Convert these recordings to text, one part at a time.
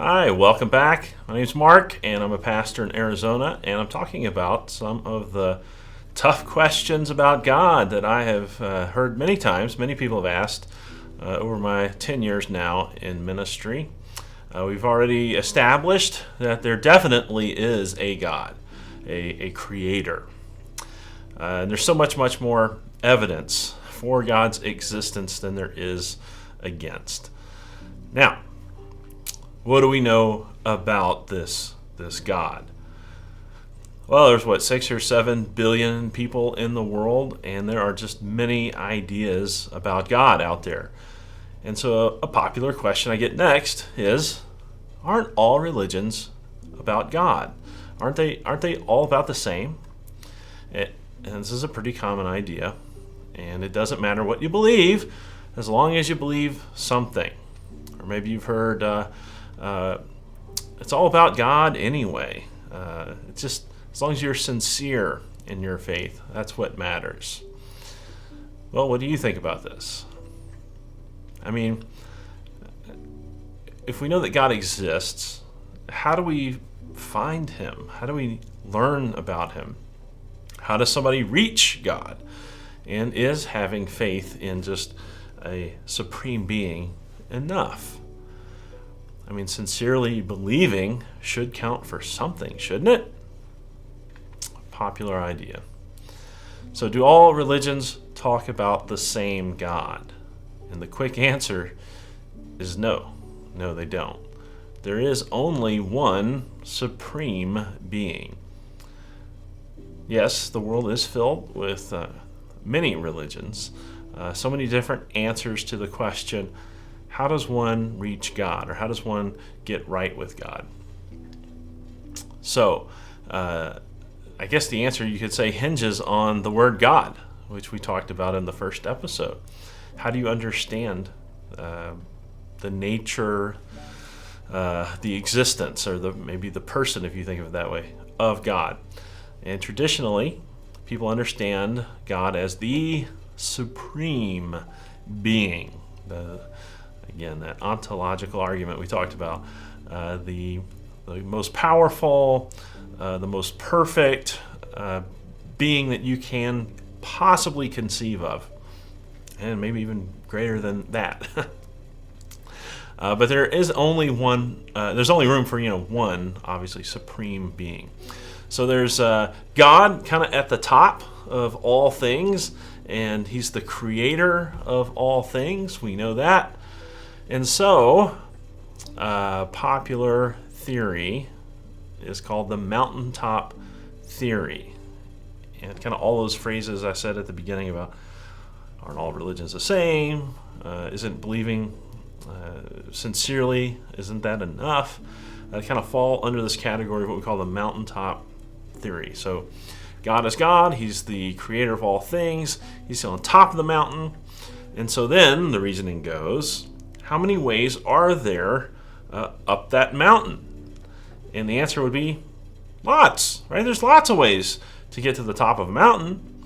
Hi, welcome back. My name's Mark, and I'm a pastor in Arizona, and I'm talking about some of the tough questions about God that I have heard many times. Many people have asked over my 10 years now in ministry. We've already established that there definitely is a God, a creator. And there's so much more evidence for God's existence than there is against. Now, what do we know about this God? Well, there's 6 or 7 billion people in the world, and there are just many ideas about God out there. And so a popular question I get next is, aren't all religions about God? Aren't they all about the same? And this is a pretty common idea, and it doesn't matter what you believe as long as you believe something. Or maybe you've heard it's all about God anyway. It's just as long as you're sincere in your faith, that's what matters. Well, what do you think about this? I mean, if we know that God exists, how do we find Him? How do we learn about Him? How does somebody reach God? And is having faith in just a supreme being enough? I mean, sincerely believing should count for something, shouldn't it? Popular idea. So do all religions talk about the same God? And the quick answer is no. No, they don't. There is only one supreme being. Yes, the world is filled with many religions, so many different answers to the question, how does one reach God, or how does one get right with God? So, I guess the answer, you could say, hinges on the word God, which we talked about in the first episode. How do you understand the nature, the existence, or maybe the person, if you think of it that way, of God? And traditionally, people understand God as the supreme being. Again, that ontological argument we talked about, the most powerful, the most perfect being that you can possibly conceive of, and maybe even greater than that. But there is only one. There's only room for one, obviously, supreme being. So there's God kind of at the top of all things, and He's the creator of all things. We know that. And so, popular theory is called the mountaintop theory. And kind of all those phrases I said at the beginning about aren't all religions the same? Isn't believing sincerely, isn't that enough? Kind of fall under this category of what we call the mountaintop theory. So God is God. He's the creator of all things. He's on top of the mountain. And so then the reasoning goes, how many ways are there up that mountain? And the answer would be lots, right? There's lots of ways to get to the top of a mountain.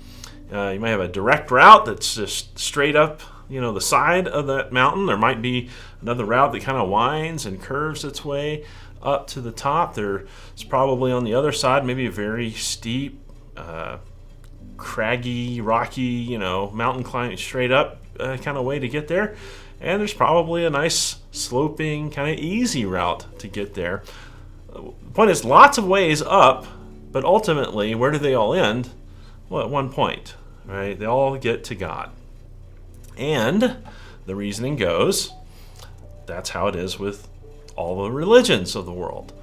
You might have a direct route that's just straight up, the side of that mountain. There might be another route that kind of winds and curves its way up to the top. There's probably on the other side maybe a very steep, craggy, rocky, mountain climbing straight up kind of way to get there. And there's probably a nice sloping, kind of easy route to get there. The point is, lots of ways up, but ultimately, where do they all end? Well, at one point, right? They all get to God. And the reasoning goes, that's how it is with all the religions of the world.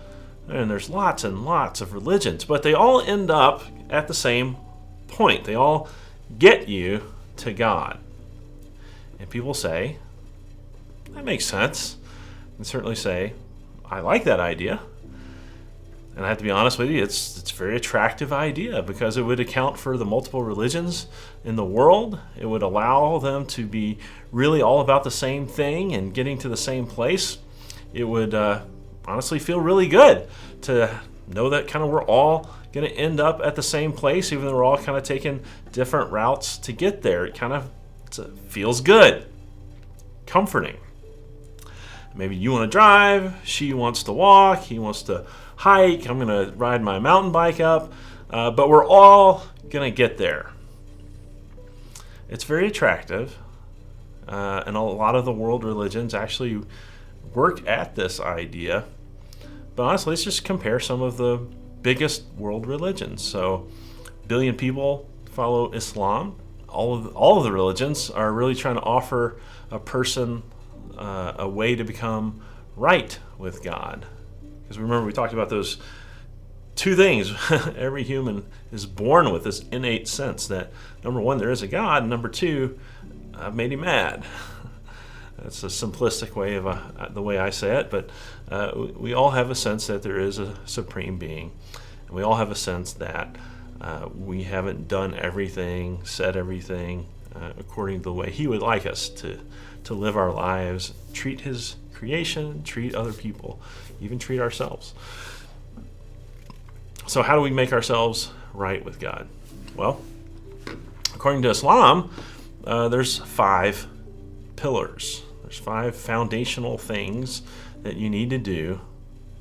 And there's lots and lots of religions, but they all end up at the same point. They all get you to God. And people say, that makes sense. And certainly say, I like that idea. And I have to be honest with you, it's a very attractive idea because it would account for the multiple religions in the world. It would allow them to be really all about the same thing and getting to the same place. It would honestly feel really good to know that kind of we're all going to end up at the same place, even though we're all kind of taking different routes to get there. It kind of feels good, comforting. Maybe you want to drive, she wants to walk, he wants to hike, I'm going to ride my mountain bike up, but we're all going to get there. It's very attractive, and a lot of the world religions actually work at this idea. But honestly, let's just compare some of the biggest world religions. So, 1 billion people follow Islam. All of the religions are really trying to offer a person a way to become right with God. Because remember, we talked about those two things. Every human is born with this innate sense that, number one, there is a God, and number two, I've made him mad. That's a simplistic way of the way I say it, but we all have a sense that there is a supreme being. And we all have a sense that we haven't done everything, said everything according to the way he would like us to live our lives, treat his creation, treat other people, even treat ourselves. So how do we make ourselves right with God? Well, according to Islam, there's 5 pillars. There's 5 foundational things that you need to do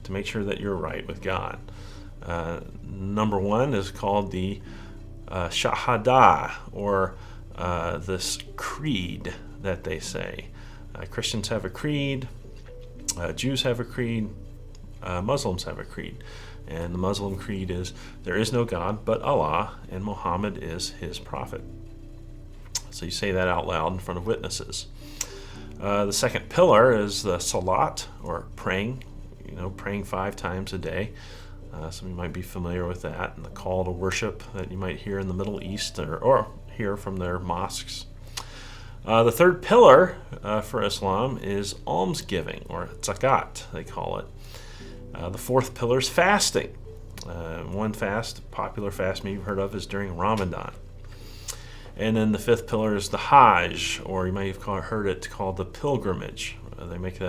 to make sure that you're right with God. Number 1 is called the Shahada, or this creed that they say. Christians have a creed, Jews have a creed, Muslims have a creed. And the Muslim creed is, there is no God but Allah, and Muhammad is his prophet. So you say that out loud in front of witnesses. The second pillar is the salat, or praying, praying 5 times a day. Some of you might be familiar with that, and the call to worship that you might hear in the Middle East or hear from their mosques. The third pillar for Islam is almsgiving, or zakat, they call it. The fourth pillar is fasting. One popular fast maybe you've heard of, is during Ramadan. And then the fifth pillar is the Hajj, or you may have heard it called the pilgrimage. They make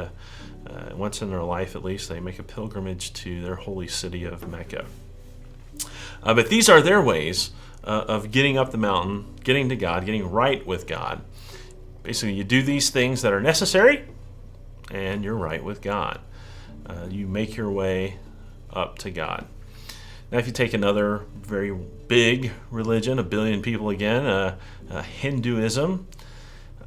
once in their life at least, they make a pilgrimage to their holy city of Mecca. But these are their ways of getting up the mountain, getting to God, getting right with God. Basically, you do these things that are necessary, and you're right with God. You make your way up to God. Now, if you take another very big religion, 1 billion people again, Hinduism,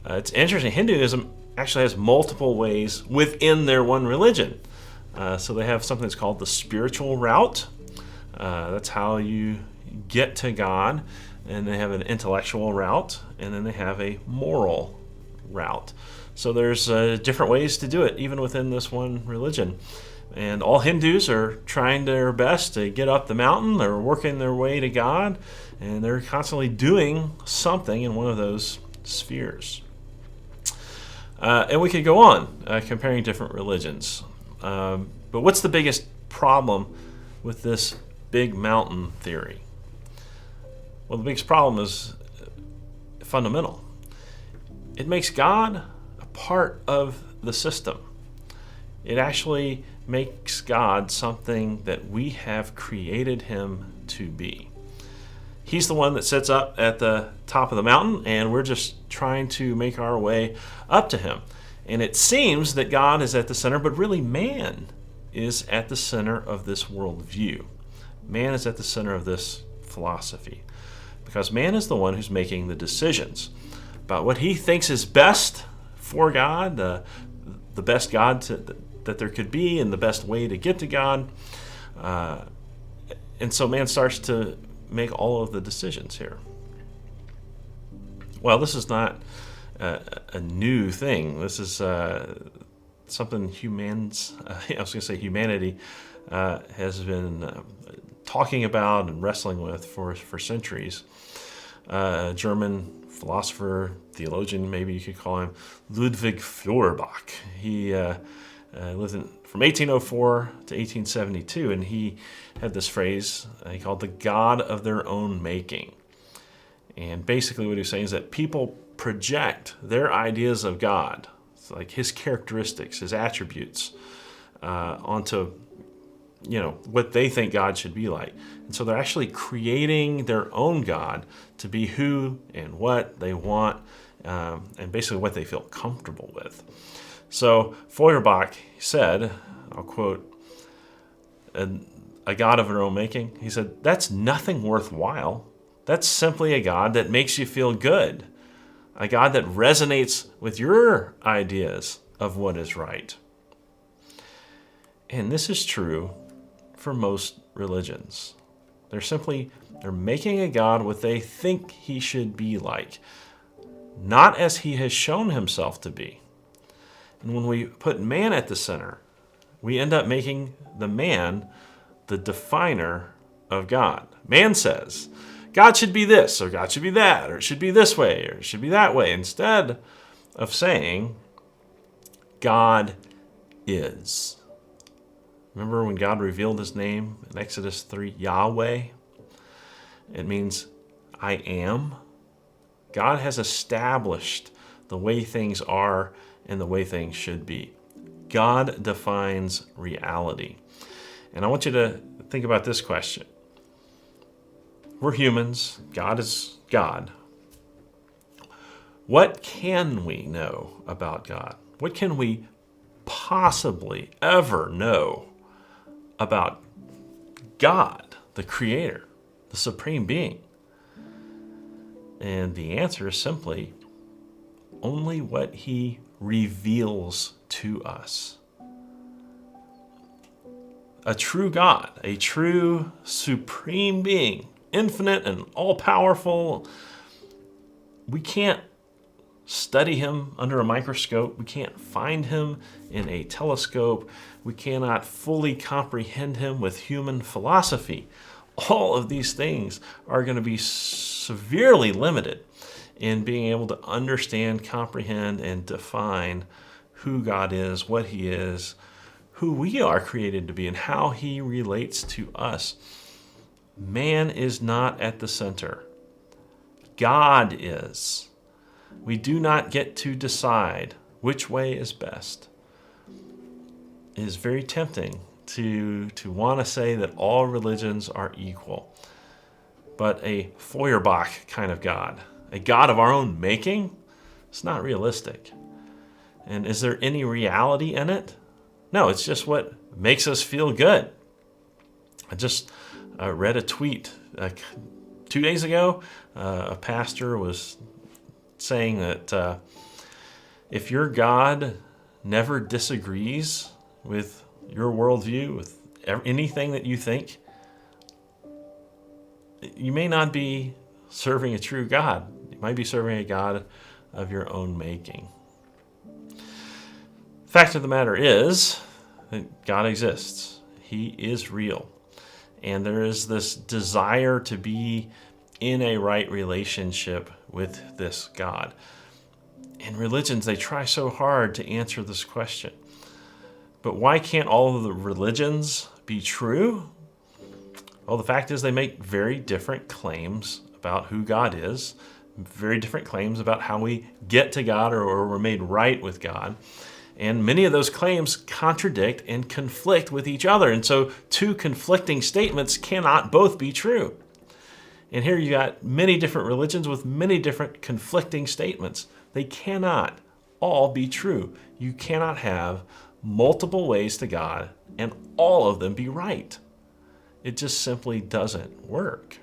it's interesting. Hinduism actually has multiple ways within their one religion. So they have something that's called the spiritual route. That's how you get to God. And they have an intellectual route, and then they have a moral route. So there's different ways to do it, even within this one religion. And all Hindus are trying their best to get up the mountain. They're working their way to God, and they're constantly doing something in one of those spheres. And we could go on comparing different religions. But what's the biggest problem with this big mountain theory? Well, the biggest problem is fundamental. It makes God a part of the system. It actually makes God something that we have created him to be. He's the one that sits up at the top of the mountain, and we're just trying to make our way up to him. And it seems that God is at the center, but really man is at the center of this worldview. Man is at the center of this philosophy, because man is the one who's making the decisions about what he thinks is best for God, the best God that there could be, and the best way to get to God. And so man starts to make all of the decisions here. Well, this is not a new thing. This is something humanity has been talking about and wrestling with for centuries. A German philosopher, theologian, maybe you could call him, Ludwig Feuerbach. He lived from 1804 to 1872, and he had this phrase he called the God of their own making. And basically what he was saying is that people project their ideas of God, like his characteristics, his attributes, onto what they think God should be like. And so they're actually creating their own God to be who and what they want, and basically what they feel comfortable with. So Feuerbach said, I'll quote, a God of our own making, he said, that's nothing worthwhile. That's simply a God that makes you feel good. A God that resonates with your ideas of what is right. And this is true for most religions. They're making a God what they think he should be like, not as he has shown himself to be. And when we put man at the center, we end up making the man the definer of God. Man says, God should be this, or God should be that, or it should be this way, or it should be that way, instead of saying, God is. Remember when God revealed his name in Exodus 3, Yahweh? It means I am. God has established the way things are and the way things should be. God defines reality. And I want you to think about this question. We're humans. God is God. What can we know about God? What can we possibly ever know about God, the Creator, the Supreme Being? And the answer is simply only what he reveals to us. A true God, a true supreme being, infinite and all-powerful. We can't study him under a microscope. We can't find him in a telescope. We cannot fully comprehend him with human philosophy. All of these things are going to be severely limited in being able to understand, comprehend, and define who God is, what he is, who we are created to be, and how he relates to us. Man is not at the center. God is. We do not get to decide which way is best. It is very tempting to want to say that all religions are equal. But a Feuerbach kind of God, a God of our own making, it's not realistic. And is there any reality in it? No, it's just what makes us feel good. I just read a tweet 2 days ago. A pastor was saying that if your God never disagrees with your worldview, with anything that you think, you may not be serving a true God. You might be serving a God of your own making. Fact of the matter is that God exists. He is real. And there is this desire to be in a right relationship with this God. And religions, they try so hard to answer this question. But why can't all of the religions be true? Well, the fact is they make very different claims about who God is, very different claims about how we get to God or we're made right with God. And many of those claims contradict and conflict with each other. And so two conflicting statements cannot both be true. And here you got many different religions with many different conflicting statements. They cannot all be true. You cannot have multiple ways to God and all of them be right. It just simply doesn't work.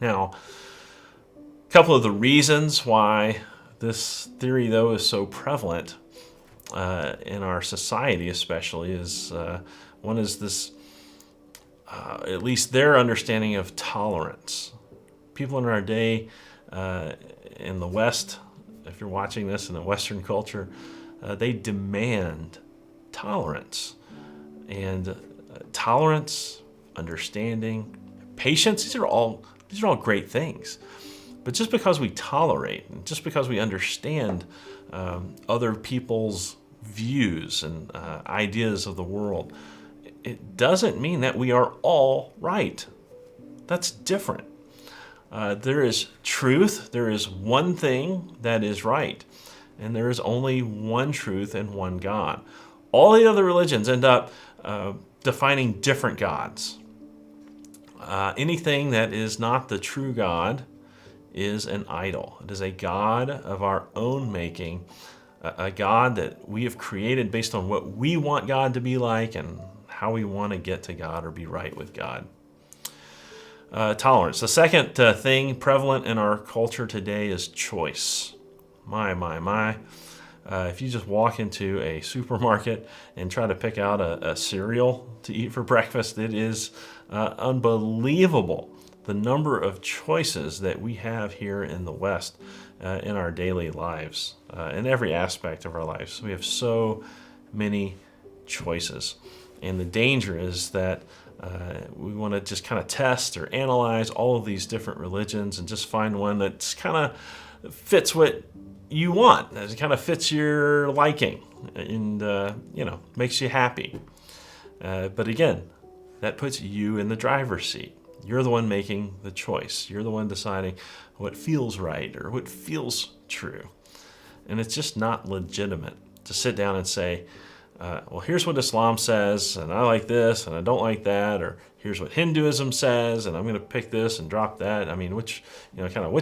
Now, a couple of the reasons why this theory, though, is so prevalent in our society especially is one is this, at least their understanding of tolerance. People in our day in the West, if you're watching this in the Western culture, they demand tolerance. And tolerance, understanding, patience, these are all great things. But just because we tolerate, and just because we understand other people's views and ideas of the world, it doesn't mean that we are all right. That's different. There is truth. There is one thing that is right. And there is only one truth and one God. All the other religions end up defining different gods. Anything that is not the true God is an idol. It is a God of our own making, a God that we have created based on what we want God to be like and how we want to get to God or be right with God. Tolerance. The second thing prevalent in our culture today is choice. My. If you just walk into a supermarket and try to pick out a cereal to eat for breakfast, it is unbelievable the number of choices that we have here in the West in our daily lives, in every aspect of our lives. We have so many choices. And the danger is that we want to just kind of test or analyze all of these different religions and just find one that kind of fits what you want, it kind of fits your liking and makes you happy. But again, that puts you in the driver's seat. You're the one making the choice. You're the one deciding what feels right or what feels true. And it's just not legitimate to sit down and say, well, here's what Islam says, and I like this, and I don't like that, or here's what Hinduism says, and I'm going to pick this and drop that. I mean, which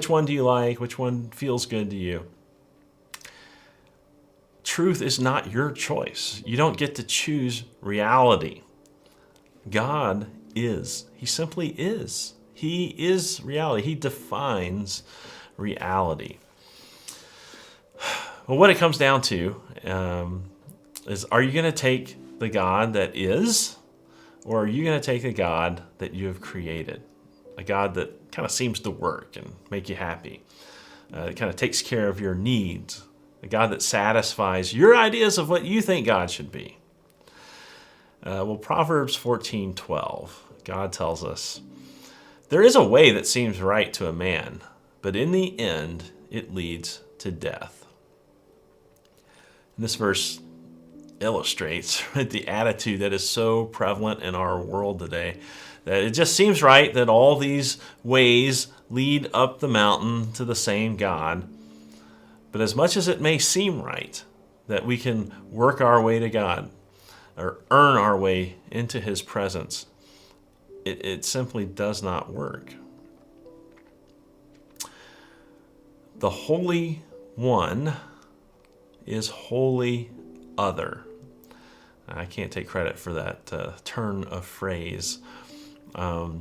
one do you like? Which one feels good to you? Truth is not your choice. You don't get to choose reality. God is. He simply is. He is reality. He defines reality. Well, what it comes down to is, are you going to take the God that is, or are you going to take the God that you have created? A God that kind of seems to work and make you happy. That kind of takes care of your needs. A God that satisfies your ideas of what you think God should be. Proverbs 14:12, God tells us, there is a way that seems right to a man, but in the end it leads to death. And this verse illustrates the attitude that is so prevalent in our world today, that it just seems right that all these ways lead up the mountain to the same God. But as much as it may seem right that we can work our way to God or earn our way into His presence, it simply does not work. The Holy One is wholly other. I can't take credit for that turn of phrase. But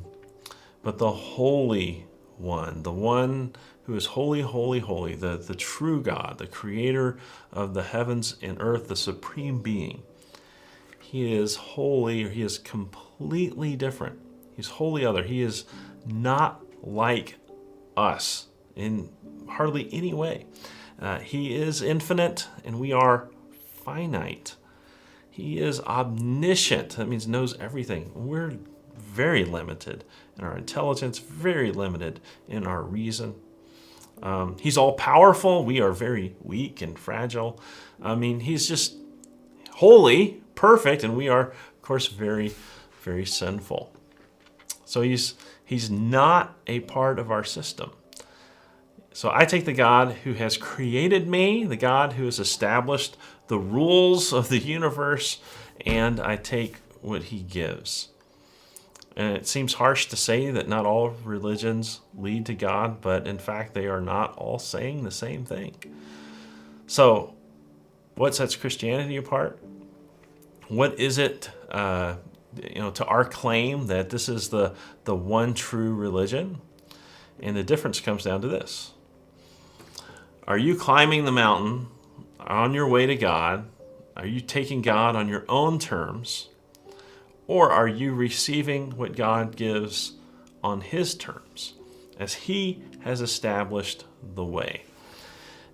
the Holy One, the one who is holy, holy, holy, the true God, the creator of the heavens and earth, the supreme being. He is holy, or He is completely different. He's wholly other. He is not like us in hardly any way. He is infinite, and we are finite. He is omniscient. That means knows everything. We're very limited in our intelligence, very limited in our reason. He's all powerful. We are very weak and fragile. I mean, He's just holy, perfect, and we are, of course, very, very sinful. So He's not a part of our system. So I take the God who has created me, the God who has established the rules of the universe, and I take what He gives. And it seems harsh to say that not all religions lead to God, but in fact, they are not all saying the same thing. So what sets Christianity apart? What is it, to our claim that this is the one true religion? And the difference comes down to this. Are you climbing the mountain on your way to God? Are you taking God on your own terms? Or are you receiving what God gives on His terms, as He has established the way?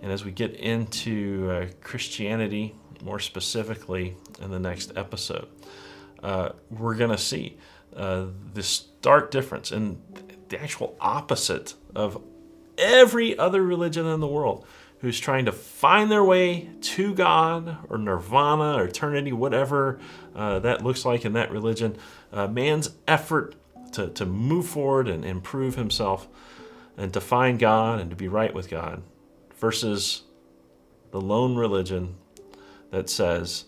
And as we get into Christianity, more specifically in the next episode, we're going to see the stark difference and the actual opposite of every other religion in the world who's trying to find their way to God or nirvana or eternity, whatever that looks like in that religion. Man's effort to move forward and improve himself and to find God and to be right with God, versus the lone religion that says,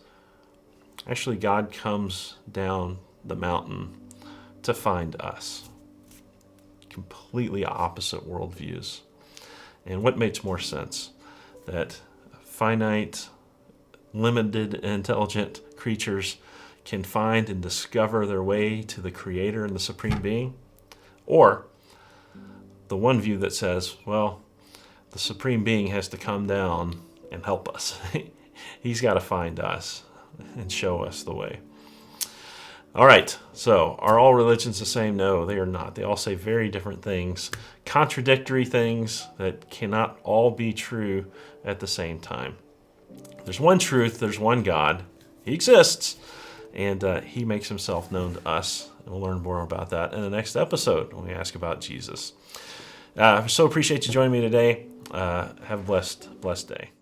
actually, God comes down the mountain to find us. Completely opposite worldviews. And what makes more sense? That finite, limited, intelligent creatures can find and discover their way to the Creator and the Supreme Being? Or the one view that says, well, the Supreme Being has to come down and help us. He's got to find us and show us the way. All right, so are all religions the same? No, they are not. They all say very different things, contradictory things that cannot all be true at the same time. There's one truth, there's one God. He exists, and he makes himself known to us. And we'll learn more about that in the next episode when we ask about Jesus. I so appreciate you joining me today. Have a blessed day.